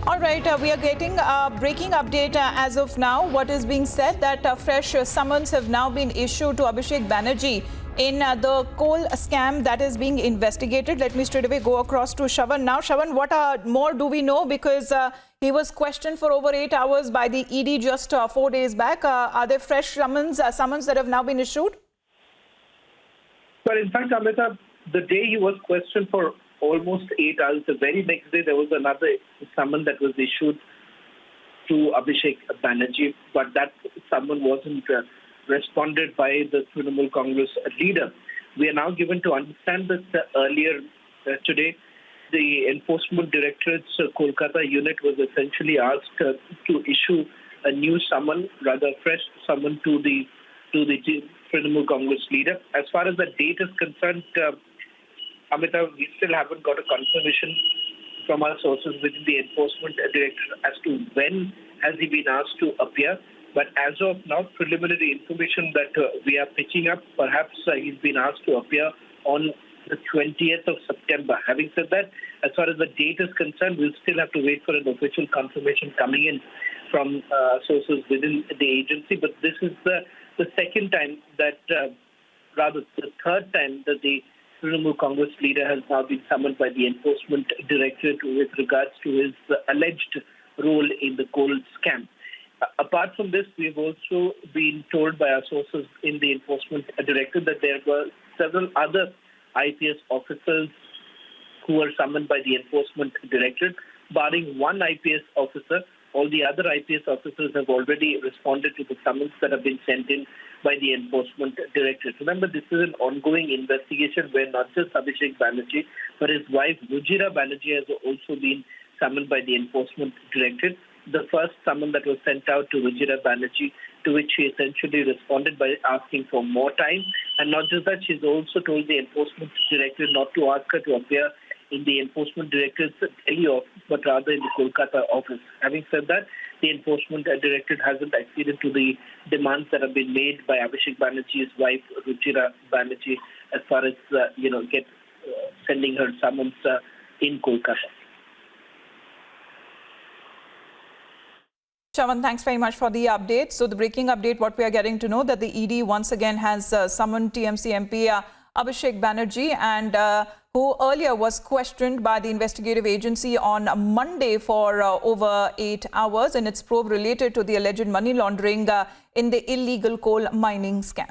All right, we are getting a breaking update as of now. What is being said that fresh summons have now been issued to Abhishek Banerjee in the coal scam that is being investigated. Let me straight away go across to Shravan. Now, Shravan, what more do we know? Because he was questioned for over 8 hours by the ED just 4 days back. Are there fresh summons that have now been issued? Well, in fact, Amita, the day he was questioned for almost 8 hours, the very next day there was another summon that was issued to Abhishek Banerjee, but that summon wasn't responded by the Trinamool Congress leader. We are now given to understand that earlier today, the Enforcement Directorate's Kolkata unit was essentially asked to issue a new summon, rather fresh summon to the Trinamool Congress leader. As far as the date is concerned, Amita, we still haven't got a confirmation from our sources within the Enforcement Directorate as to when has he been asked to appear. But as of now, preliminary information that we are picking up, perhaps he's been asked to appear on the 20th of September. Having said that, as far as the date is concerned, we'll still have to wait for an official confirmation coming in from sources within the agency. But this is the second time that, rather the third time that the Trinamool Congress leader has now been summoned by the Enforcement Directorate with regards to his alleged role in the coal scam. Apart from this, we've also been told by our sources in the Enforcement Directorate that there were several other IPS officers who were summoned by the Enforcement Directorate. Barring one IPS officer, all the other IPS officers have already responded to the summons that have been sent in by the Enforcement Directorate. Remember, this is an ongoing investigation where not just Abhishek Banerjee, but his wife Rujira Banerjee has also been summoned by the Enforcement Directorate. The first summon that was sent out to Rujira Banerjee, to which she essentially responded by asking for more time. And not just that, she's also told the Enforcement Directorate not to ask her to appear in the Enforcement Directorate's Delhi office, but rather in the Kolkata office. Having said that, the Enforcement Directorate hasn't acceded to the demands that have been made by Abhishek Banerjee's wife, Rujira Banerjee, as far as, sending her summons in Kolkata. Shravan, thanks very much for the update. So the breaking update, what we are getting to know, that the ED once again has summoned TMC MP Abhishek Banerjee, and who earlier was questioned by the investigative agency on Monday for over 8 hours in its probe related to the alleged money laundering in the illegal coal mining scam.